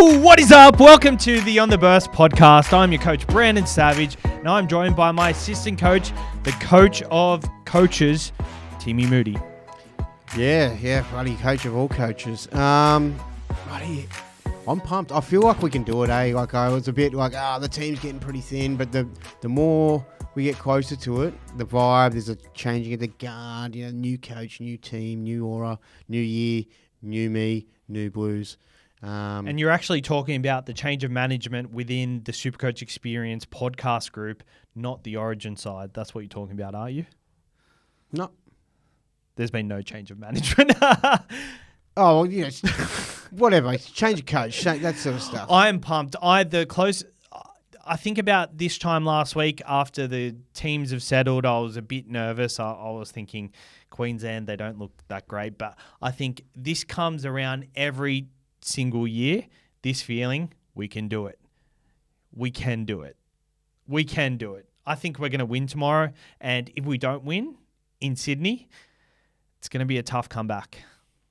Yo, what is up? Welcome to the On The Burst podcast. I'm your coach, Brandon Savage, and I'm joined by my assistant coach, the coach of coaches, Timmy Moody. Yeah, bloody coach of all coaches. Bloody, I'm pumped. I feel like we can do it, eh? Like I was a bit like, the team's getting pretty thin, but the more we get closer to it, the vibe, there's a changing of the guard, new coach, new team, new aura, new year, new me, new blues. And you're actually talking about the change of management within the Supercoach Experience podcast group, not the Origin side. That's what you're talking about, are you? No. There's been no change of management. Oh, well, whatever. Change of coach, that sort of stuff. I am pumped. I think about this time last week after the teams have settled, I was a bit nervous. I was thinking Queensland, they don't look that great. But I think this comes around every single year, this feeling, we can do it. We can do it. We can do it. I think we're going to win tomorrow. And if we don't win in Sydney, it's going to be a tough comeback.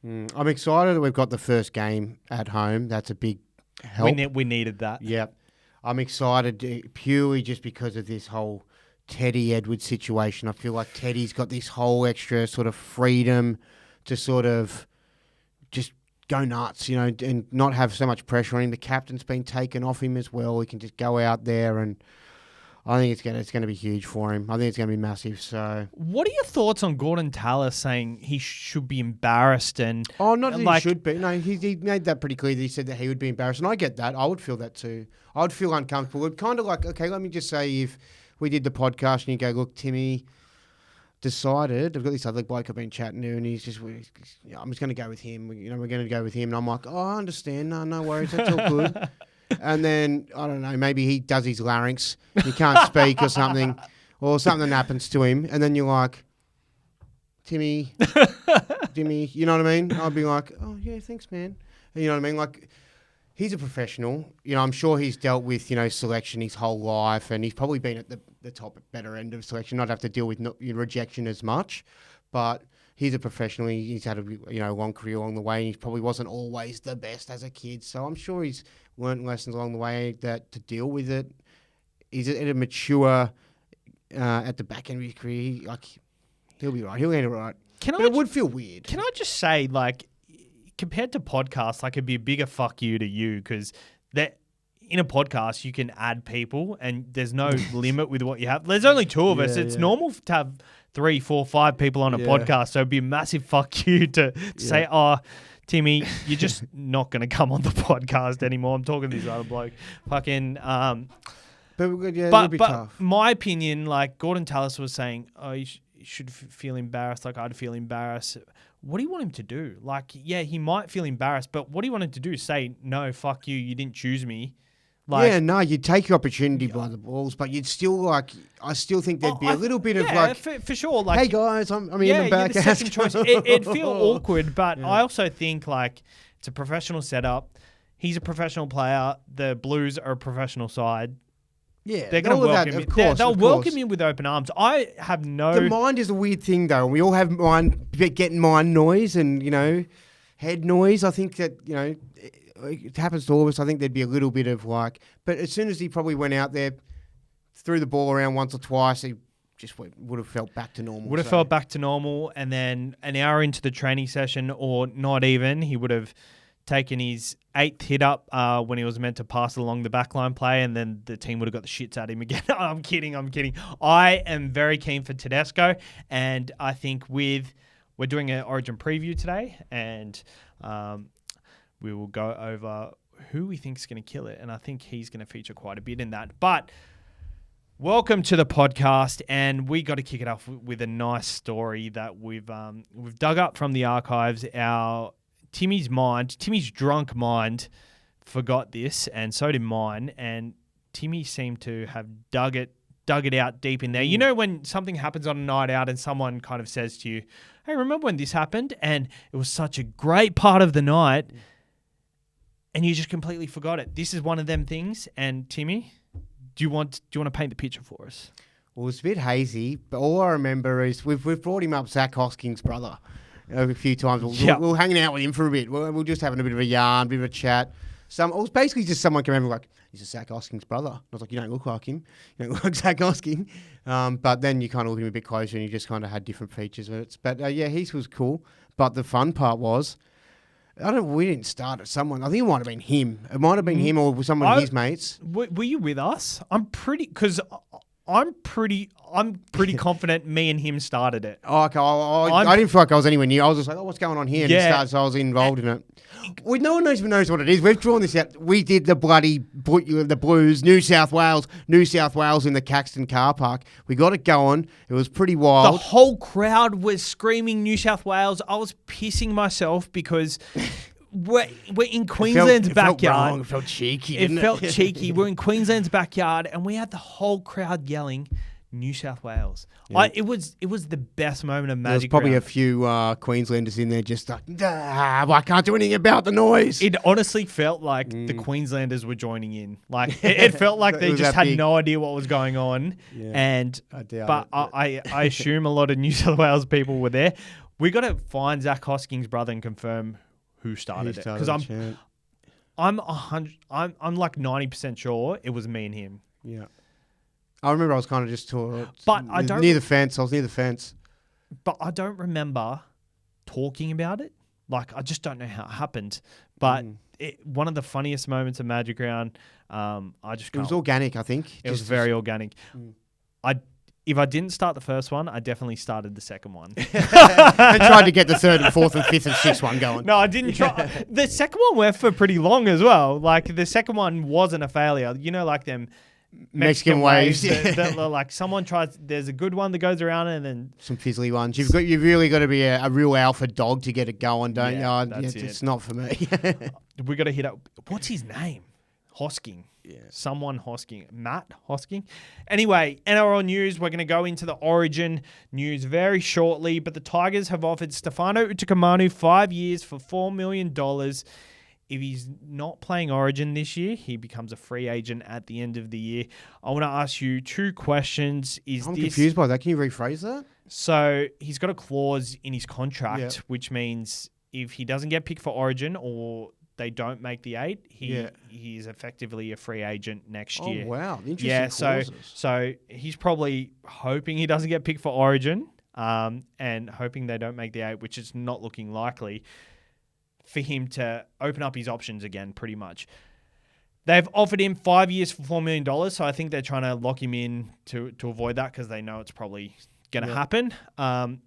I'm excited that we've got the first game at home. That's a big help. We needed that. Yep. I'm excited purely just because of this whole Teddy Edwards situation. I feel like Teddy's got this whole extra sort of freedom to sort of just go nuts, and not have so much pressure on him. The captain's been taken off him as well. He can just go out there, and I think it's going to be huge for him. I think it's going to be massive. So, what are your thoughts on Gordon Tallis saying he should be embarrassed and? Oh, not that he should be. No, he made that pretty clear. That he said that he would be embarrassed, and I get that. I would feel that too. I would feel uncomfortable. It'd kind of like, okay, let me just say, if we did the podcast and you go, look, Timmy decided, I've got this other bloke I've been chatting to, and I'm just going to go with him. We're going to go with him, and I'm like, oh, I understand. No worries, that's all good. And then, I don't know, maybe he does his larynx, he can't speak or something happens to him, and then you're like, Timmy, you know what I mean? I'd be like, oh, yeah, thanks, man. You know what I mean? Like, he's a professional. I'm sure he's dealt with, selection his whole life, and he's probably been at the top, better end of selection, not have to deal with rejection as much, but he's a professional. He's had a long career along the way, and he probably wasn't always the best as a kid. So I'm sure he's learned lessons along the way that to deal with it. He's at a mature at the back end of his career. He'll be right. He'll handle it right. But it would feel weird. Can I just say, compared to podcasts, it'd be a bigger fuck you to you, because that in a podcast you can add people and there's no limit with what you have. There's only two of us. It's normal to have 3, 4, 5 people on a podcast, so it'd be a massive fuck you to say, oh, Timmy, you're just not going to come on the podcast anymore. I'm talking to this other bloke. Fucking. It'll be tough. My opinion, Gordon Tallis was saying, oh, you should feel embarrassed. I'd feel embarrassed. What do you want him to do? He might feel embarrassed, but what do you want him to do? Say, no, fuck you you'dn't choose me. You'd take your opportunity by the balls, but you'd still I still think there'd be a little bit of for sure. Hey guys, I'm in the back. You're the second choice. It'd feel awkward, but I also think it's a professional setup. He's a professional player. The Blues are a professional side. Yeah, they're going to welcome him. They'll welcome him with open arms. I have no. The mind is a weird thing, though. We all have getting mind noise and head noise. I think that it happens to all of us. I think there'd be a little bit of but as soon as he probably went out there, threw the ball around once or twice, he just would have felt back to normal. Would have felt back to normal, and then an hour into the training session, or not even, he would have taken his 8th hit up when he was meant to pass it along the backline play, and then the team would have got the shits at him again. I'm kidding. I am very keen for Tedesco, and I think we're doing an Origin preview today, and we will go over who we think is going to kill it, and I think he's going to feature quite a bit in that. But welcome to the podcast, and we got to kick it off with a nice story that we've dug up from the archives. Timmy's drunk mind forgot this, and so did mine, and Timmy seemed to have dug it out deep in there. You know when something happens on a night out and someone kind of says to you, hey, remember when this happened? And it was such a great part of the night, and you just completely forgot it. This is one of them things, and Timmy, do you want to paint the picture for us? Well, it's a bit hazy, but all I remember is we've brought him up, Zach Hosking's brother, a few times. We're hanging out with him for a bit. We're just having a bit of a yarn, bit of a chat. it was basically just someone came over like, he's a Zach Osking's brother. I was like, you don't look like him. You don't look like Zach Osking. But then you kind of look at him a bit closer and you just kind of had different features of it. But yeah, his was cool. But the fun part was, we didn't start at someone. I think it might have been him. It might have been him or someone of his mates. Were you with us? I'm pretty confident me and him started it. Oh, okay. I didn't feel like I was anywhere near. I was just like, what's going on here? And it started, so I was involved in it. No one knows what it is. We've drawn this out. We did the Blues, New South Wales in the Caxton car park. We got it going. It was pretty wild. The whole crowd was screaming New South Wales. I was pissing myself because we're in Queensland's backyard. It felt cheeky. It felt cheeky. We're in Queensland's backyard, and we had the whole crowd yelling New South Wales. Yeah. It was the best moment of magic. There's probably a few Queenslanders in there just like, I can't do anything about the noise. It honestly felt like the Queenslanders were joining in. Like it felt like they just had no idea what was going on. Yeah, and I assume a lot of New South Wales people were there. We got to find Zach Hosking's brother and confirm who started it, because I'm like 90% sure it was me and him. Yeah. I remember I was kind of just near the fence. I was near the fence. But I don't remember talking about it. Like, I just don't know how it happened. But one of the funniest moments of Magic Round, it was organic, I think. It was very organic. If I didn't start the first one, I definitely started the second one. And tried to get the third and fourth and fifth and sixth one going. No, I didn't try. The second one went for pretty long as well. Like, the second one wasn't a failure. You know, like them Mexican waves. Like someone tries, there's a good one that goes around and then some fizzly ones. You've really got to be a real alpha dog to get it going, don't you? It's not for me. We got to hit up. What's his name? Hosking. Yeah. Someone Hosking. Matt Hosking. Anyway, NRL news. We're going to go into the Origin news very shortly, but the Tigers have offered Stefano Utoikamanu 5 years for $4 million. If he's not playing Origin this year, he becomes a free agent at the end of the year. I want to ask you two questions. I'm confused by that. Can you rephrase that? So he's got a clause in his contract, which means if he doesn't get picked for Origin or they don't make the 8, he is effectively a free agent next year. Oh, wow. Interesting clauses. So he's probably hoping he doesn't get picked for Origin and hoping they don't make the 8, which is not looking likely, for him to open up his options again, pretty much. They've offered him 5 years for $4 million, so I think they're trying to lock him in to avoid that because they know it's probably going to happen. I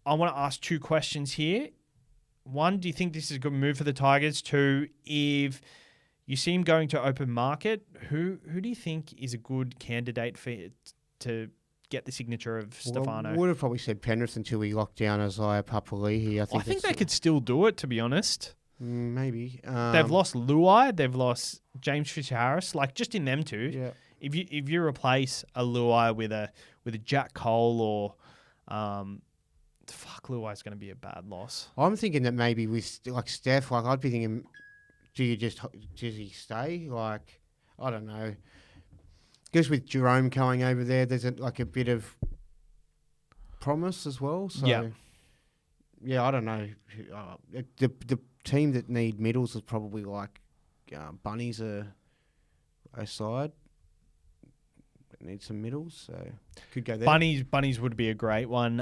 want to ask two questions here. One, do you think this is a good move for the Tigers? Two, if you see him going to open market, who do you think is a good candidate for it to get the signature of Stefano? I would have probably said Penrith until we locked down Isaiah Papali'i. I think they could still do it, to be honest. Maybe. They've lost Luai. They've lost James Fisher-Harris. Like, just in them two. Yeah. If you replace a Luai with a Jack Cole or Luai's going to be a bad loss. I'm thinking that maybe with like Steph, like I'd be thinking, does he stay? Like, I don't know. Because with Jerome going over there, there's a bit of promise as well. So yeah, I don't know. The team that need middles is probably like Bunnies a side that needs some middles, so could go there. Bunnies would be a great one.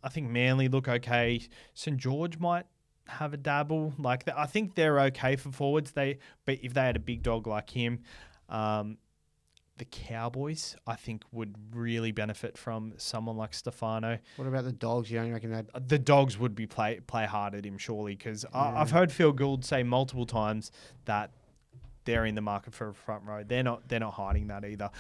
I think Manly look okay. St George might have a dabble. Like I think they're okay for forwards. But if they had a big dog like him. The Cowboys, I think, would really benefit from someone like Stefano. What about the Dogs? You don't reckon that? The Dogs would be play hard at him, surely, because I've heard Phil Gould say multiple times that they're in the market for a front row. They're not hiding that either.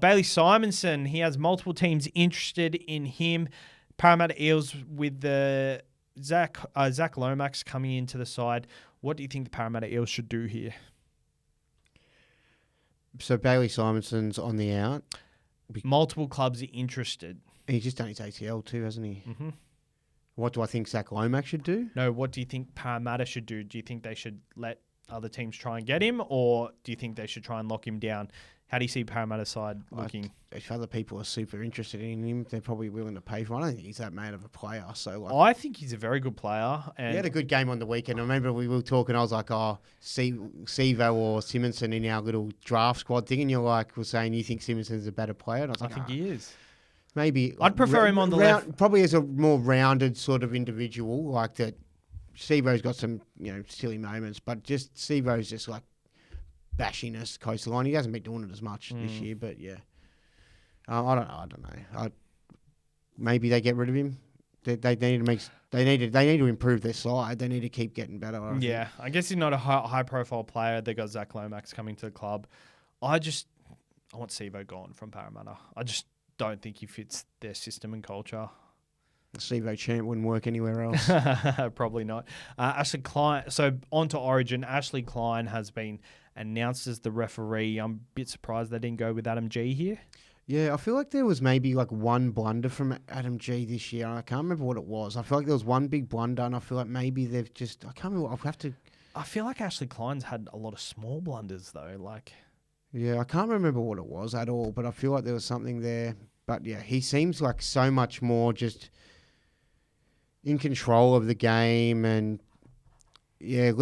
Bailey Simonson, he has multiple teams interested in him. Parramatta Eels with the Zach Lomax coming into the side. What do you think the Parramatta Eels should do here? So Bailey Simonson's on the out. Multiple clubs are interested. He's just done his ACL too, hasn't he? Mm-hmm. What do I think Zach Lomax should do? No, what do you think Parramatta should do? Do you think they should let other teams try and get him, or do you think they should try and lock him down? How do you see Parramatta's side looking? If other people are super interested in him, they're probably willing to pay for him. I don't think he's that man of a player. So I think he's a very good player. And he had a good game on the weekend. I remember we were talking. I was like, Sevo or Simonson in our little draft squad thing, and you're like, was saying you think Simonson's a better player, and I was like, I think he is. Maybe I'd prefer him on the left. Probably as a more rounded sort of individual, like that. Sevo's got some silly moments, but just Sevo's just like bashing us close to the line. He hasn't been doing it as much this year, but yeah. I don't know. Maybe they get rid of him. They need to improve their side. They need to keep getting better. I guess he's not a high profile player. They got Zach Lomax coming to the club. I want Sevo gone from Parramatta. I just don't think he fits their system and culture. The Sevo champ wouldn't work anywhere else. Probably not. Ashley Klein. So on to Origin. Ashley Klein has been announced as the referee. I'm a bit surprised they didn't go with Adam G here. Yeah, I feel like there was maybe like one blunder from Adam G this year. I can't remember what it was. I feel like there was one big blunder, and I feel like maybe they've just... I can't remember. I'll have to... I feel like Ashley Klein's had a lot of small blunders, though. Yeah, I can't remember what it was at all, but I feel like there was something there. But yeah, he seems like so much more just in control of the game, and yeah,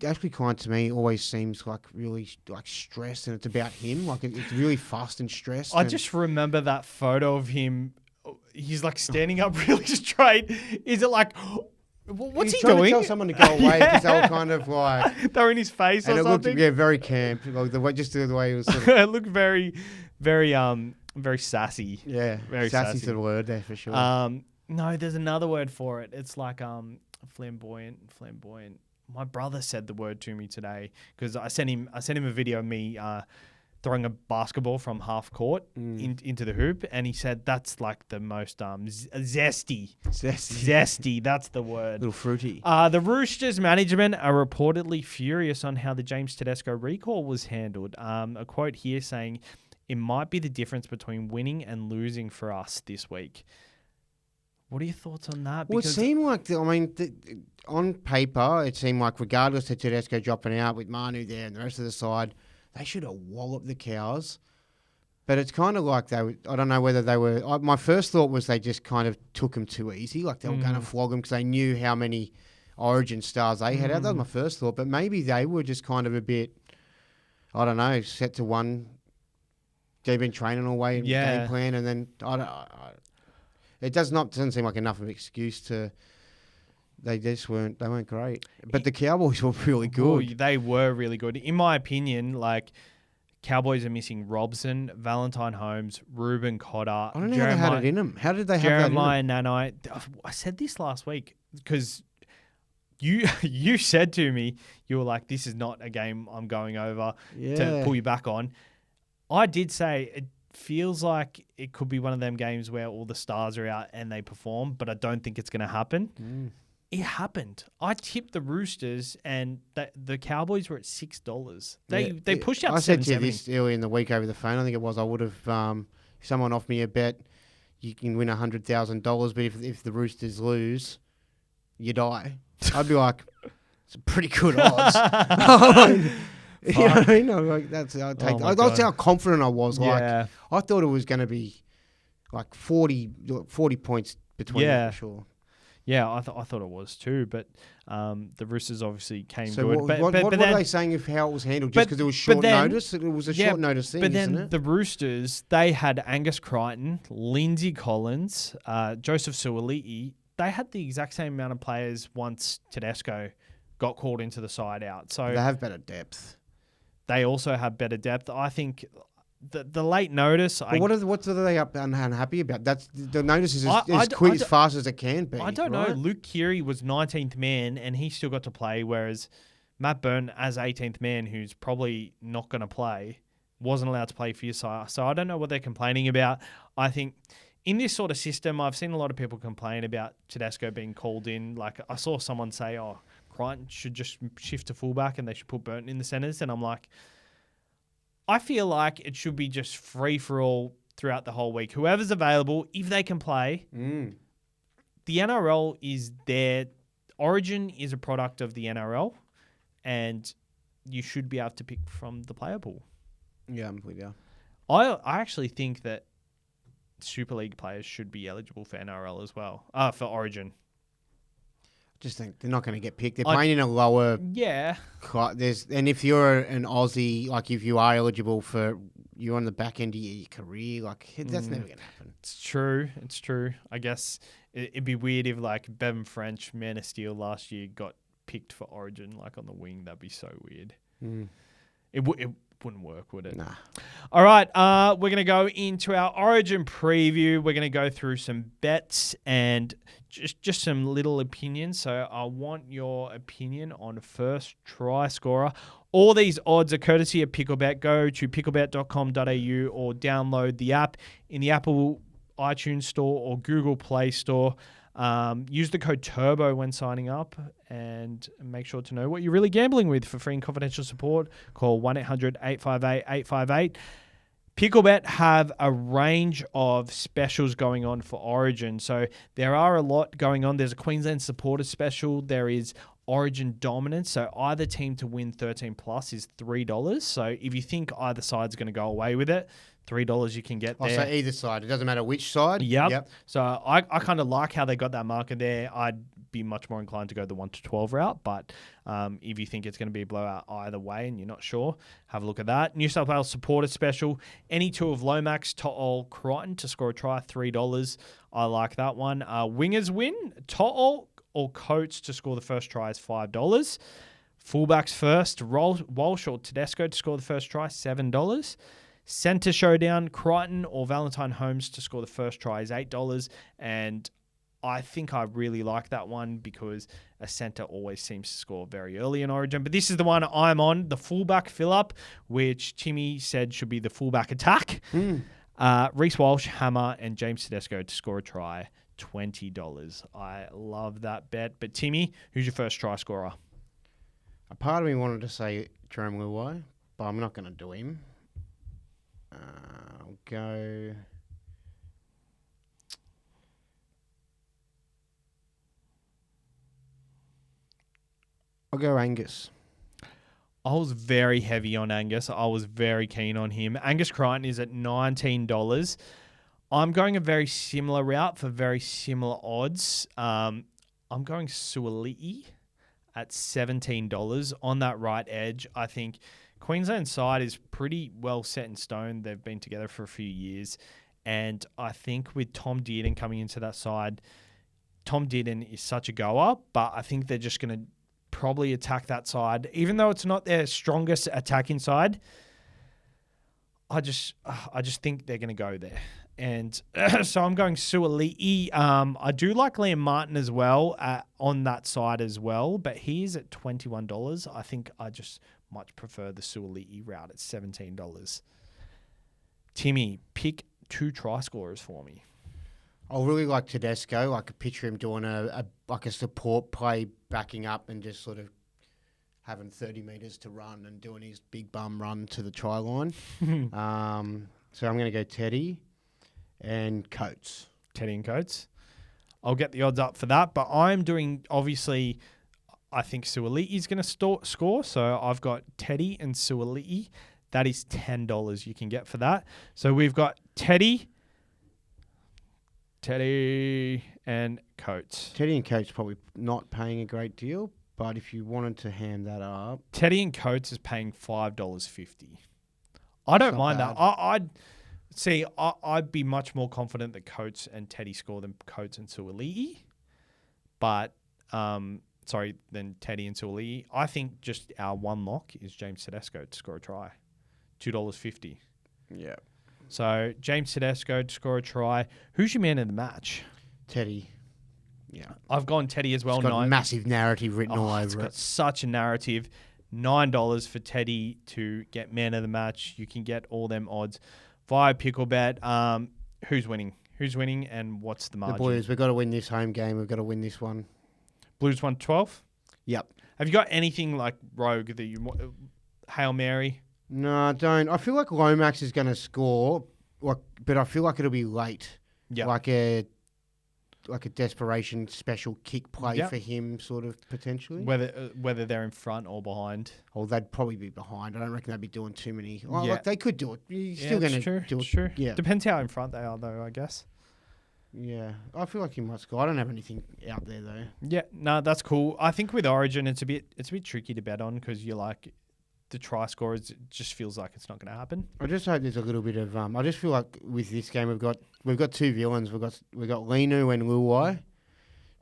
Ashley Klein to me always seems like really like stressed, and it's about him. Like it's really fast and stressed. I just remember that photo of him. He's like standing up really straight. Is it like... What's He's he trying doing? to tell someone to go away because they were kind of like... They're in his face or and it something? looked, very camp. Like the way he was sort of... It looked very, very, very sassy. Yeah, very sassy's the word there for sure. No, there's another word for it. It's like flamboyant. My brother said the word to me today because I sent him a video of me throwing a basketball from half court into the hoop, and he said that's like the most zesty. Zesty, that's the word. A little fruity. The Roosters management are reportedly furious on how the James Tedesco recall was handled. A quote here saying, "It might be the difference between winning and losing for us this week." What are your thoughts on that? Well, it seemed like, on paper, it seemed like regardless of Tedesco dropping out with Manu there and the rest of the side, they should have walloped the Cows. But it's kind of like I don't know whether they were... my first thought was they just kind of took them too easy, like they were going to flog them because they knew how many Origin stars they had out. That was my first thought. But maybe they were just kind of a bit, I don't know, set to one. They've been training all way in game plan, and then it doesn't seem like enough of an excuse to... They weren't great. But the Cowboys were really good. Well, they were really good. In my opinion, like, Cowboys are missing Robson, Valentine Holmes, Ruben Cotter. I don't know how they had it in them. How did they have that in them? Jeremiah Nanai. I said this last week because you said to me, you were like, this is not a game I'm going over to pull you back on. I did say it feels like it could be one of them games where all the stars are out and they perform, but I don't think it's going to happen. It happened. I tipped the Roosters, and the Cowboys were at $6. They pushed out. I said to you this early in the week over the phone. I think it was. I would have. If someone offered me a bet, you can win $100,000, but if the Roosters lose, you die. I'd be like, it's pretty good odds. You know what I mean? Like, that's that's how confident I was. Like, I thought it was going to be like 40 points between them for sure. Yeah, I thought it was too, but the Roosters obviously came so good. What were they saying of how it was handled? Just because it was short notice? It was a short notice thing, but then isn't it? The Roosters, they had Angus Crichton, Lindsay Collins, Joseph Suoli'i. They had the exact same amount of players once Tedesco got called into the side out. So they have better depth. They also have better depth. I think... The late notice... What are they unhappy about? That's the notice is as fast as it can be. I don't know. Luke Keary was 19th man and he still got to play, whereas Matt Byrne, as 18th man, who's probably not going to play, wasn't allowed to play for your side. So I don't know what they're complaining about. I think in this sort of system, I've seen a lot of people complain about Tedesco being called in. Like I saw someone say, Crichton should just shift to fullback and they should put Burton in the centres. And I'm like... I feel like it should be just free for all throughout the whole week. Whoever's available, if they can play, the NRL is there. Origin is a product of the NRL, and you should be able to pick from the player pool. Yeah, I'm with you. I actually think that Super League players should be eligible for NRL as well. For Origin. Just think they're not going to get picked. They're playing in a lower. Yeah. And if you're an Aussie, like if you are eligible for, you're on the back end of your career, like that's never going to happen. It's true. I guess it'd be weird if like Bevan French, Man of Steel last year got picked for Origin, like on the wing. That'd be so weird. It wouldn't work, would it? Nah. All right, we're going to go into our Origin preview. We're going to go through some bets and just some little opinions. So I want your opinion on first try scorer. All these odds are courtesy of Picklebet. Go to picklebet.com.au or download the app in the Apple iTunes Store or Google Play Store. Use the code TURBO when signing up and make sure to know what you're really gambling with. For free and confidential support, call 1-800-858-858. Picklebet have a range of specials going on for Origin. So there are a lot going on. There's a Queensland supporter special. There is Origin dominance. So either team to win 13 plus is $3. So if you think either side's going to go away with it, $3 you can get there. So either side. It doesn't matter which side. Yep. So I kind of like how they got that marker there. I'd be much more inclined to go the 1-12 route. But if you think it's going to be a blowout either way and you're not sure, have a look at that. New South Wales supporter special. Any two of Lomax, To'o, Crichton to score a try, $3. I like that one. Wingers win. To'o or Coates to score the first try is $5. Fullbacks first. Walsh or Tedesco to score the first try, $7. Centre showdown, Crichton or Valentine Holmes to score the first try is $8. And I think I really like that one because a centre always seems to score very early in Origin. But this is the one I'm on, the fullback fill-up, which Timmy said should be the fullback attack. Reece Walsh, Hammer, and James Tedesco to score a try, $20. I love that bet. But Timmy, who's your first try scorer? A part of me wanted to say Jerome Luai, but I'm not going to do him. I'll go. I'll go Angus. I was very heavy on Angus. I was very keen on him. Angus Crichton is at $19. I'm going a very similar route for very similar odds. I'm going Suoli'i at $17 on that right edge. I think Queensland side is pretty well set in stone. They've been together for a few years. And I think with Tom Dearden coming into that side, Tom Dearden is such a goer, but I think they're just going to probably attack that side. Even though it's not their strongest attacking side, I just think they're going to go there. And so I'm going Suoli'i. I do like Liam Martin as well on that side as well, but he's at $21. I think I just much prefer the Suoli'i route at $17. Timmy, pick two try scorers for me. I really like Tedesco. I could picture him doing a support play, backing up and just sort of having 30 metres to run and doing his big bum run to the try line. So I'm going to go Teddy and Coates. Teddy and Coates. I'll get the odds up for that, but I'm doing, obviously, I think Suoli'i is going to score, so I've got Teddy and Suoli'i. That is $10 you can get for that. So we've got Teddy and Coates. Teddy and Coates probably not paying a great deal, but if you wanted to ham that up... Teddy and Coates is paying $5.50. I don't mind that. I'd be much more confident that Coates and Teddy score than Coates and Suoli'i. But... than Teddy and Suoli'i. I think just our one lock is James Tedesco to score a try. $2.50. Yeah. So James Tedesco to score a try. Who's your man of the match? Teddy. Yeah. I've gone Teddy as well. It's got a massive narrative written all over it. It's got such a narrative. $9 for Teddy to get man of the match. You can get all them odds via Picklebet. Who's winning? Who's winning and what's the margin? The Blues. We've got to win this home game. We've got to win this one. Blues 112? Yep. Have you got anything like rogue that you Hail Mary? No, I don't. I feel like Lomax is going to score, but I feel like it'll be late. Yeah. Like a like a desperation special kick play Yep. for him, sort of potentially. Whether they're in front or behind. Or they'd probably be behind. I don't reckon they'd be doing too many. Well, Yeah. like they could do it. You're Yeah, still going it's to true. do It's it. true. Yeah. Depends how in front they are, though, I guess. Yeah. I feel like he might score. I don't have anything out there though. Yeah, no, that's cool. I think with Origin, it's a bit tricky to bet on because you're like the try scorers. It just feels like it's not going to happen. I just hope there's a little bit of. I just feel like with this game we've got two villains. We've got Linu and Luai,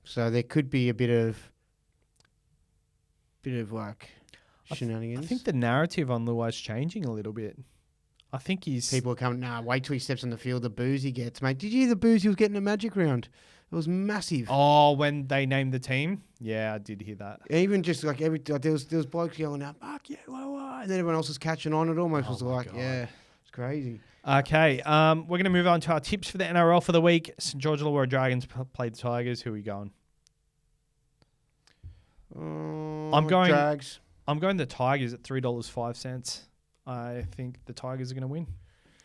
so there could be a bit of like shenanigans. I think the narrative on Luai's changing a little bit. I think he's People are coming. Nah, wait till he steps on the field. The booze he gets, mate. Did you hear the booze he was getting at Magic Round? It was massive. Oh, when they named the team, yeah, I did hear that. Even just like there was blokes yelling out, "Fuck yeah, Luai," and then everyone else was catching on. It almost was my like, God. yeah, it's crazy. Okay, we're going to move on to our tips for the NRL for the week. St. George Illawarra Dragons played the Tigers. Who are we going? I'm going Drags. I'm going the Tigers at $3.05. I think the Tigers are going to win.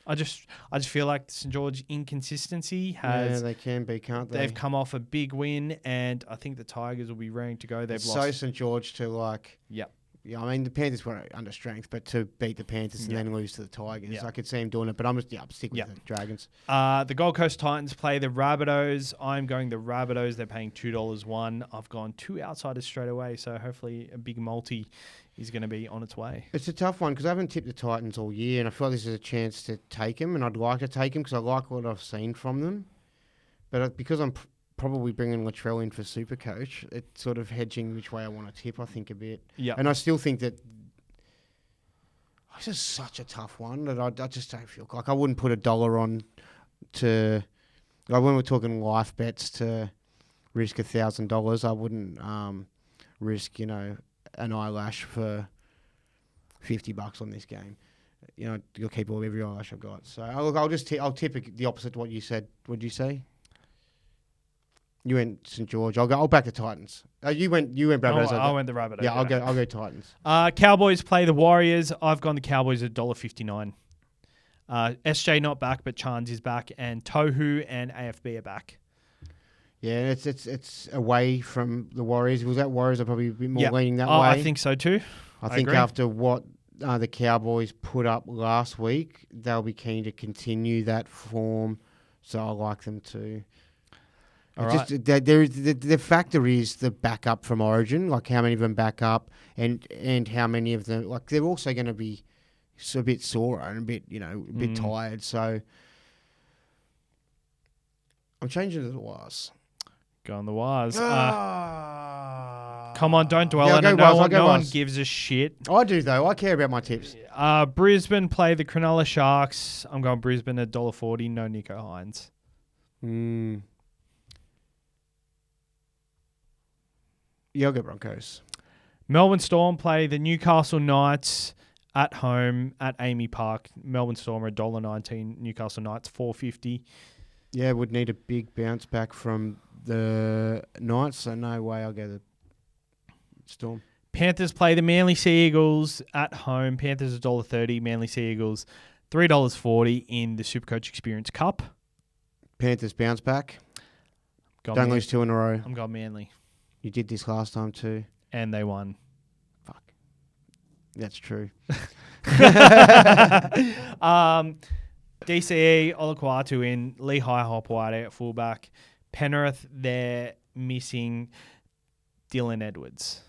I just feel like St. George inconsistency has. Yeah, they can be, can't they? They've come off a big win, and I think the Tigers will be raring to go. They've So lost. St. George to like. Yep. Yeah, I mean the Panthers were under strength, but to beat the Panthers and then lose to the Tigers, Yeah. I could see him doing it. But I'm sticking Yeah. with the Dragons. The Gold Coast Titans play the Rabbitohs. I'm going the Rabbitohs. They're paying $2 I've gone two outsiders straight away, so hopefully a big multi is going to be on its way. It's a tough one because I haven't tipped the Titans all year, and I feel like this is a chance to take them, and I'd like to take them because I like what I've seen from them. But because I'm probably bringing Latrell in for Supercoach, it's sort of hedging which way I want to tip, I think, a bit. Yeah. And I still think that this is such a tough one that I just don't feel like I wouldn't put $1 on to, like when we're talking life bets, to risk $1,000. I wouldn't risk, an eyelash for $50 on this game. You'll keep every eyelash I've got. So I'll tip the opposite to what you said. What did you say? You went St. George. I'll back the Titans. You went Rabbitohs. I went the Rabbitohs. Yeah, I'll go Titans. Cowboys play the Warriors. I've gone the Cowboys at $1.59. SJ not back, but Chance is back, and Tohu and AFB are back. Yeah, it's away from the Warriors. Was that Warriors are probably a bit more leaning that way? I think so too. I think agree. after what the Cowboys put up last week, they'll be keen to continue that form. So I like them too. All Just the factor is the backup from Origin, like how many of them back up, and how many of them, like they're also going to be a bit sore and a bit tired. So I'm changing to the Wires. Go on the Wires. Come on, don't dwell on it. I'll go No one Wires. gives a shit. I do though. I care about my tips. Brisbane play the Cronulla Sharks. I'm going Brisbane at $1.40. No Nico Hines. Yeah, I'll go Broncos. Melbourne Storm play the Newcastle Knights at home at Amy Park. Melbourne Storm are $1.19. Newcastle Knights $4.50. Yeah, would need a big bounce back from the Knights, so no way I'll go the Storm. Panthers play the Manly Sea Eagles at home. Panthers $1.30. Manly Sea Eagles $3.40 in the Supercoach Experience Cup. Panthers bounce back. Got Lose two in a row. I'm going Manly. You did this last time too. And they won. Fuck. That's true. DCE, Olaquatu in, Lehigh Hopewhite at fullback. Penrith, they're missing Dylan Edwards,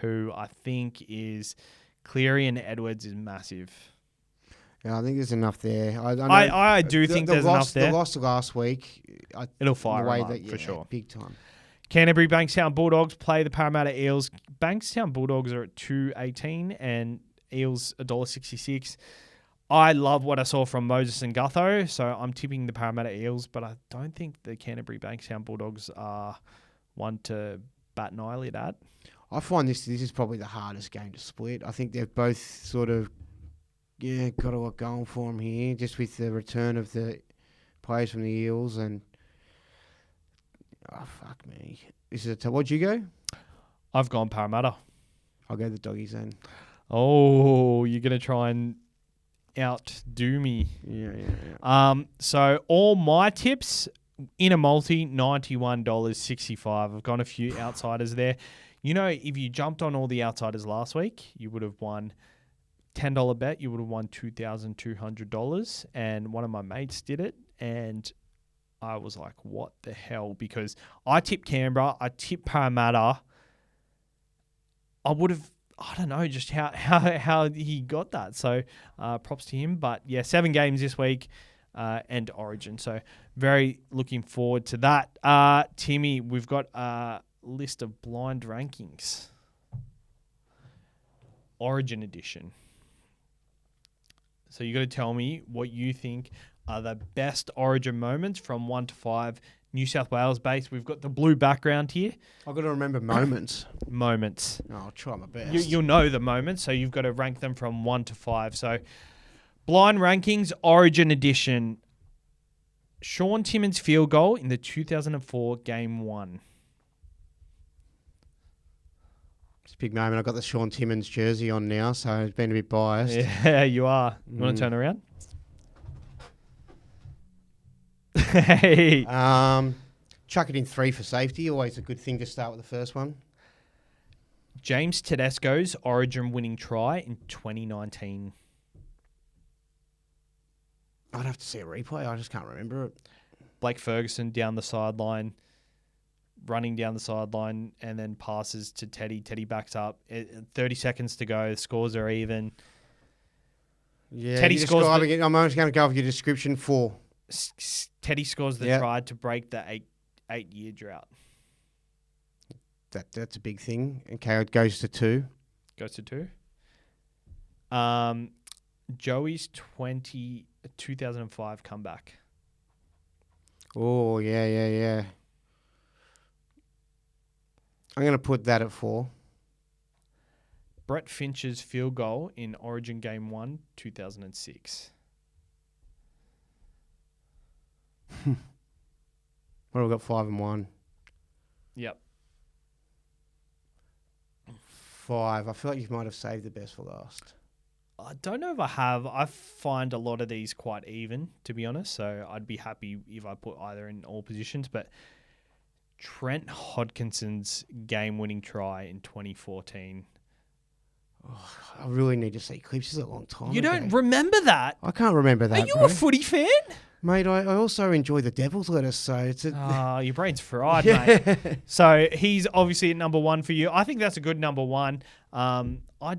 who I think is Cleary, and Edwards is massive. Yeah, I think there's enough there. I do think there's enough there. The loss last week, It'll fire them up, for sure. Big time. Canterbury Bankstown Bulldogs play the Parramatta Eels. Bankstown Bulldogs are at $2.18 and Eels $1.66. I love what I saw from Moses and Gutho, so I'm tipping the Parramatta Eels, but I don't think the Canterbury Bankstown Bulldogs are one to bat an eyelid at. I find this is probably the hardest game to split. I think they've both sort of got a lot going for them here, just with the return of the players from the Eels and. Oh, fuck me. This is what'd you go? I've gone Parramatta. I'll go the Doggies then. Oh, you're going to try and outdo me. Yeah. So all my tips In a multi, $91.65. I've gone a few outsiders there. You know, if you jumped on all the outsiders last week, you would have won $10 bet. You would have won $2,200. And one of my mates did it. And I was like, what the hell? Because I tipped Canberra. I tipped Parramatta. I would have, I don't know just how he got that. So props to him. But yeah, 7 games this week. And Origin. So very looking forward to that. Timmy, we've got a list of blind rankings. Origin edition. So you got to tell me what you think are the best Origin moments from 1 to 5. New South Wales based. We've got the blue background here. I've got to remember moments. Moments. Oh, I'll try my best. You'll know the moments, so you've got to rank them from 1 to 5. So blind rankings, Origin edition. Sean Timmins field goal in the 2004 Game 1. It's a big moment. I've got the Sean Timmins jersey on now, so it's been a bit biased. Yeah, you are. You want to turn around? Hey. Chuck it in 3 for safety. Always a good thing to start with the first one. James Tedesco's Origin winning try in 2019. I'd have to see a replay. I just can't remember it. Blake Ferguson down the sideline, running down the sideline, and then passes to Teddy. Teddy backs up. 30 seconds to go. The scores are even. Yeah, Teddy scores. I'm just going to go with your description for. Teddy scores the try to break the eight-year drought. That's a big thing. Okay, it goes to 2. Goes to 2. Joey's 2005 comeback. Oh, yeah. I'm going to put that at 4. Brett Finch's field goal in Origin Game 1, 2006. What have we got? 5 and 1. Yep. 5. I feel like you might have saved the best for last. I don't know if I have. I find a lot of these quite even, to be honest. So I'd be happy if I put either in all positions. But Trent Hodkinson's game-winning try in 2014. Oh, I really need to see clips. This is a long time You ago. don't remember that? I can't remember that. Are you bro. a footy fan? Mate, I also enjoy the Devil's Lettuce, so it's a... Oh, your brain's fried, mate. So he's obviously at number 1 for you. I think that's a good number 1. I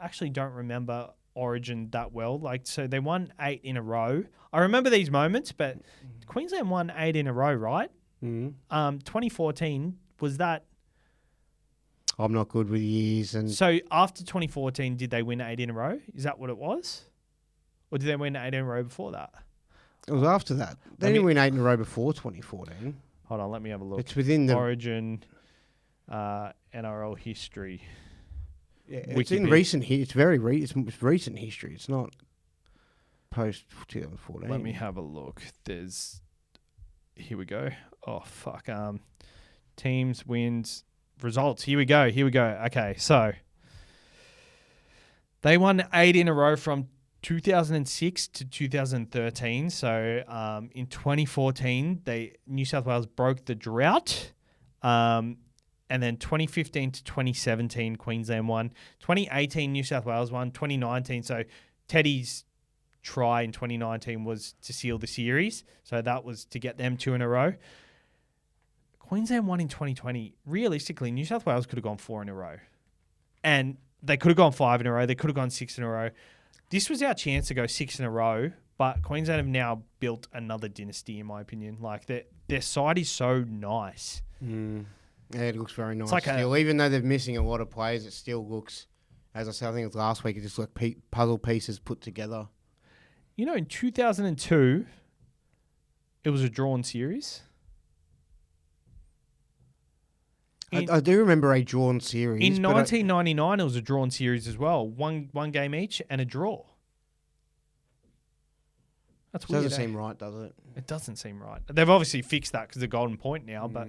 actually don't remember Origin that well. So they won 8 in a row. I remember these moments, but Queensland won 8 in a row, right? 2014, was that... I'm not good with years. And So after 2014, did they win 8 in a row? Is that what it was? Or did they win 8 in a row before that? It was after that. They didn't win 8 in a row before 2014. Hold on, let me have a look. It's within the... Origin NRL history. Yeah, it's in recent... It's very it's recent history. It's not post 2014. Let me have a look. Here we go. Oh, fuck. Teams, wins, results. Here we go. Okay, so they won 8 in a row from 2006 to 2013. So in 2014, New South Wales broke the drought. And then 2015 to 2017, Queensland won. 2018, New South Wales won. 2019, so Teddy's try in 2019 was to seal the series. So that was to get them 2 in a row. Queensland won in 2020. Realistically, New South Wales could have gone 4 in a row. And they could have gone 5 in a row. They could have gone 6 in a row. This was our chance to go 6 in a row, but Queensland have now built another dynasty, in my opinion. Like, their side is so nice. Yeah, it looks very nice like still. Even though they're missing a lot of players, it still looks, as I said, I think it was last week, it just like puzzle pieces put together. You know, in 2002, it was a drawn series. I do remember a drawn series. In 1999, it was a drawn series as well. One game each and a draw. That's weird. Doesn't seem right, does it? It doesn't seem right. They've obviously fixed that because the golden point now, but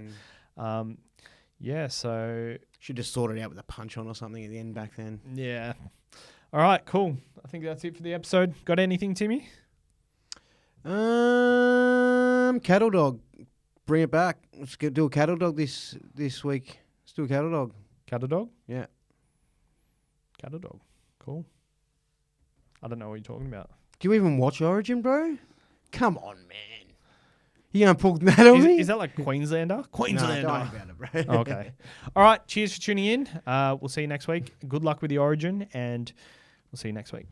yeah, so... Should have sorted out with a punch on or something at the end back then. Yeah. All right, cool. I think that's it for the episode. Got anything, Timmy? Cattle dog. Bring it back. Let's do a cattle dog this week. Let's do a cattle dog. Cattle dog? Yeah. Cattle dog. Cool. I don't know what you're talking about. Do you even watch Origin, bro? Come on, man. You gonna pull that on me? Is that like Queenslander? Queenslander. No, don't worry about it, bro. Okay. All right. Cheers for tuning in. We'll see you next week. Good luck with the Origin, and we'll see you next week.